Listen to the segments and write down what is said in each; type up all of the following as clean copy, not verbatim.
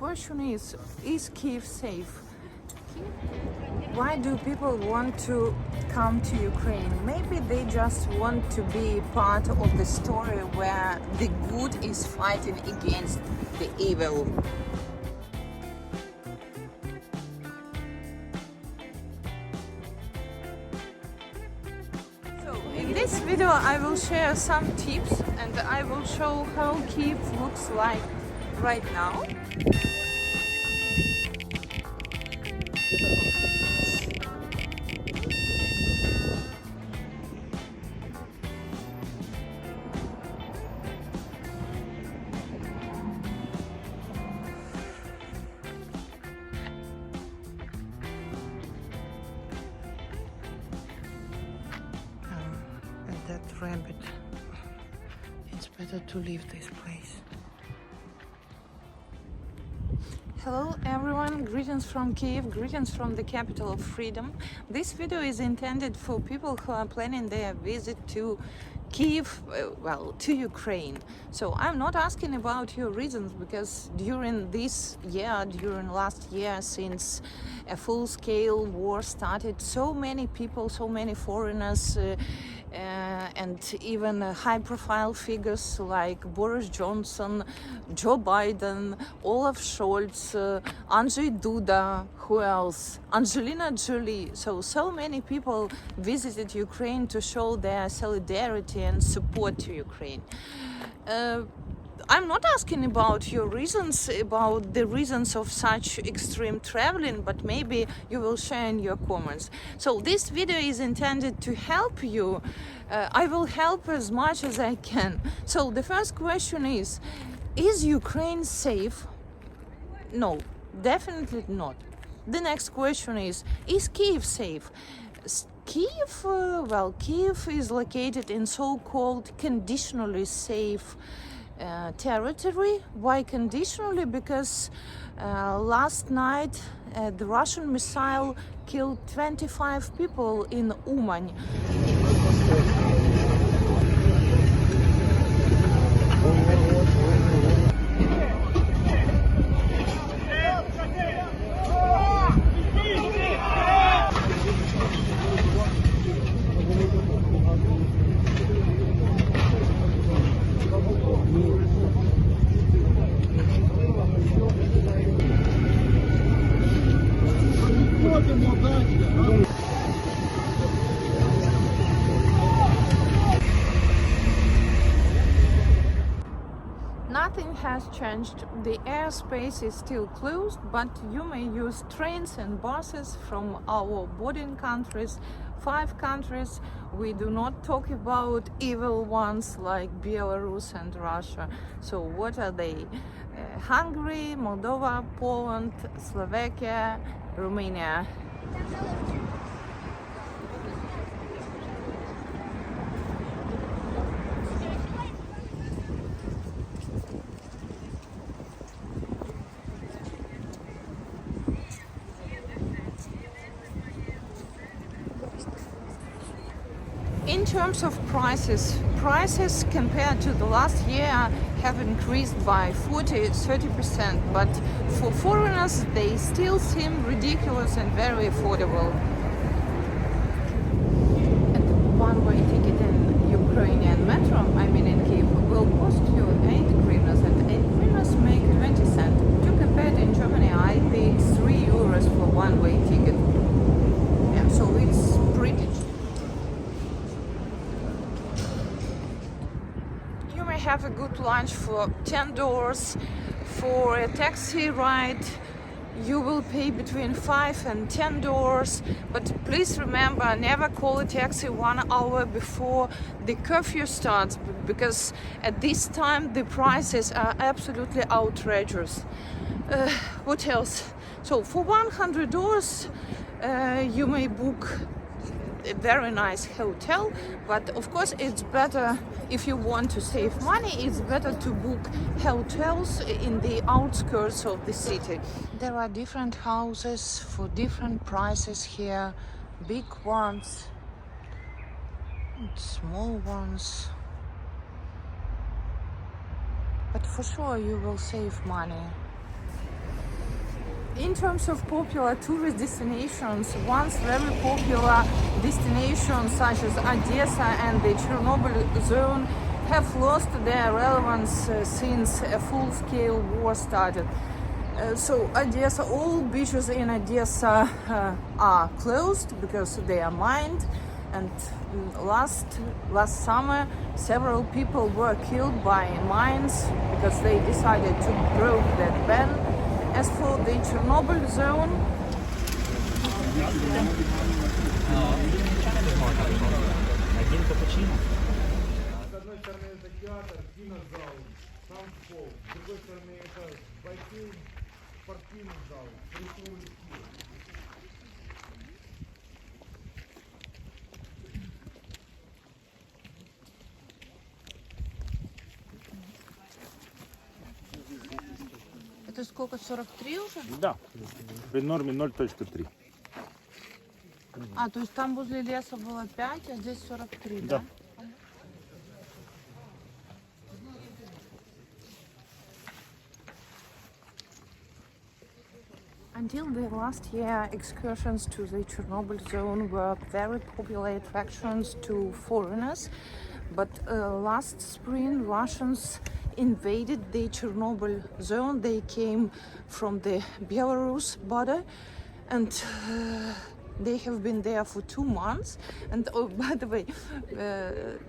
question is Kyiv safe? Why do people want to come to Ukraine? Maybe they just want to be part of the story where the good is fighting against the evil. So in this video I will share some tips and I will show how Kyiv looks like right now. That rabbit, it's better to leave this place. Hello everyone, greetings from Kyiv, greetings from the capital of freedom. This video is intended for people who are planning their visit to Kyiv, to Ukraine. So I'm not asking about your reasons, because during last year, since a full-scale war started, so many people, so many foreigners and even high-profile figures like Boris Johnson, Joe Biden, Olaf Scholz, Andrzej Duda, who else? Angelina Jolie. So many people visited Ukraine to show their solidarity and support to Ukraine. I'm not asking about your reasons, about the reasons of such extreme traveling, but maybe you will share in your comments. So this video is intended to help you. I will help as much as I can. So the first question is Ukraine safe? No, definitely not. The next question is Kyiv safe? Kyiv is located in so-called conditionally safe territory. Why conditionally? Because last night the Russian missile killed 25 people in Uman. Nothing has changed. The airspace is still closed, but you may use trains and buses from our bordering countries, 5 countries. We do not talk about evil ones like Belarus and Russia. So what are they? Hungary, Moldova, Poland, Slovakia, Romania. In terms of prices compared to the last year have increased by 40-30%, but for foreigners they still seem ridiculous and very affordable. And one-way ticket in Ukrainian metro, in Kyiv, will cost you 8 hryvnias, and 8 hryvnias make 20 cents. To compare it in Germany, I paid 3 euros for one-way ticket. Yeah, so it's pretty cheap. Have a good lunch for $10. For a taxi ride you will pay between $5 and $10, but please remember, never call a taxi 1 hour before the curfew starts, because at this time the prices are absolutely outrageous. What else? So for $100 you may book a very nice hotel, but of course it's better, if you want to save money, it's better to book hotels in the outskirts of the city. There are different houses for different prices here, big ones, small ones, but for sure you will save money. In terms of popular tourist destinations, once very popular destinations such as Odesa and the Chernobyl zone have lost their relevance since a full-scale war started. So Odesa, all beaches in Odesa are closed because they are mined, and last summer several people were killed by mines because they decided to break that ban. As for the Chernobyl zone, это сколько, 43 уже? Да, при норме 0.3. А, то есть там возле леса было 5, а здесь 43, да? Да. Until the last year, excursions to the Chernobyl zone were very popular attractions to foreigners. But last spring, Russians invaded the Chernobyl zone. They came from the Belarus border, and they have been there for 2 months. And oh, by the way,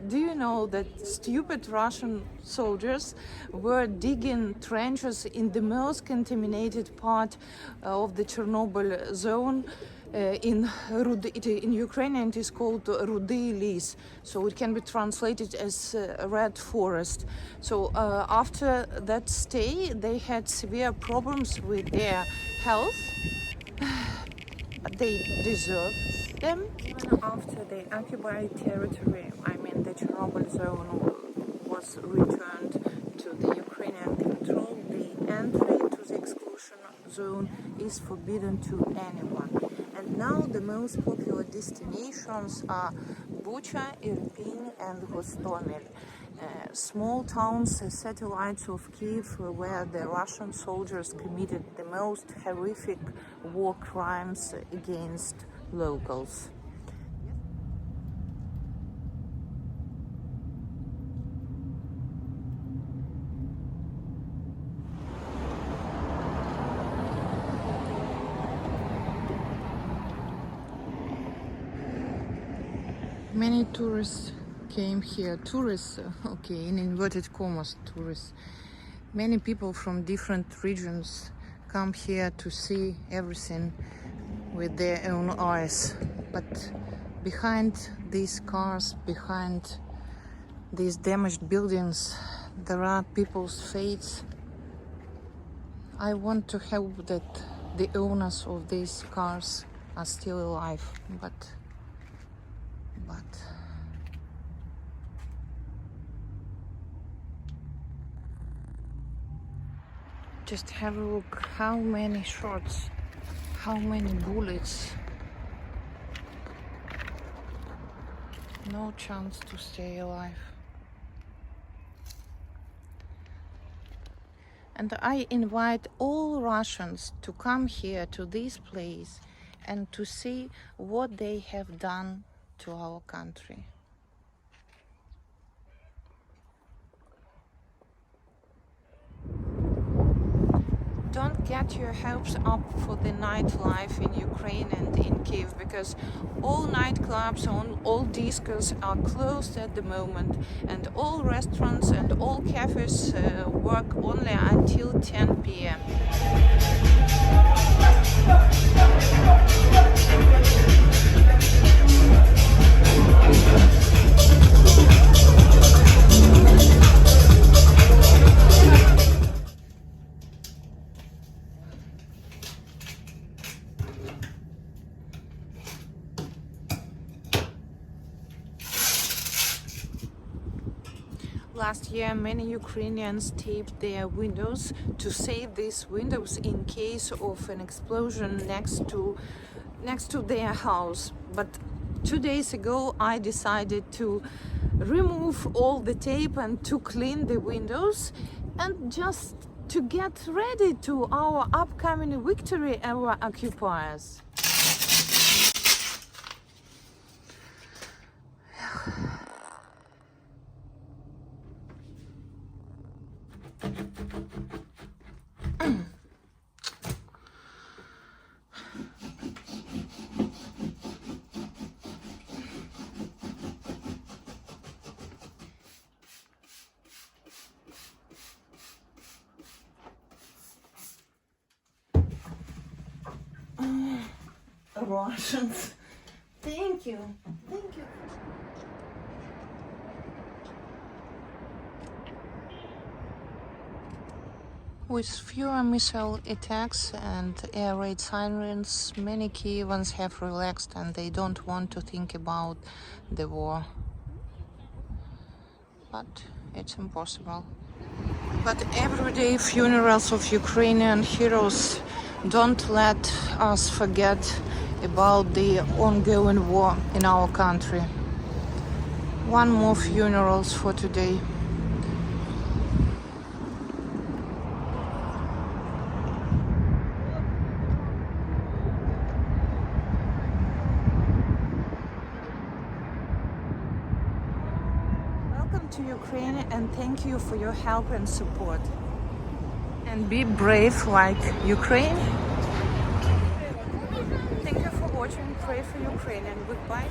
do you know that stupid Russian soldiers were digging trenches in the most contaminated part of the Chernobyl zone? In Ukrainian it is called Rudy Lis, so it can be translated as red forest. So after that stay, they had severe problems with their health. They deserved them. Even after the occupied territory, I mean the Chernobyl zone, was returned to the Ukrainian control, the entry to the exclusion zone is forbidden to anyone. And now the most popular destinations are Bucha, Irpin and Hostomel. Small towns, satellites of Kyiv, where the Russian soldiers committed the most horrific war crimes against locals. Many tourists came here. Tourists, okay, in inverted commas, tourists. Many people from different regions come here to see everything with their own eyes. But behind these cars, behind these damaged buildings, there are people's fates. I want to hope that the owners of these cars are still alive, but just have a look, how many shots, how many bullets. No chance to stay alive. And I invite all Russians to come here to this place and to see what they have done to our country. Don't get your hopes up for the nightlife in Ukraine and in Kyiv, because all nightclubs, all discos are closed at the moment, and all restaurants and all cafes work only until 10 p.m. Last year, many Ukrainians taped their windows to save these windows in case of an explosion next to their house. But 2 days ago, I decided to remove all the tape and to clean the windows and just to get ready to our upcoming victory over occupiers. Russians. Thank you. Thank you. With fewer missile attacks and air raid sirens, many Kyivans have relaxed and they don't want to think about the war. But it's impossible. But everyday funerals of Ukrainian heroes don't let us forget about the ongoing war in our country. One more funerals for today. Welcome to Ukraine and thank you for your help and support. And be brave like Ukraine. Thank you for watching. Pray for Ukraine and goodbye.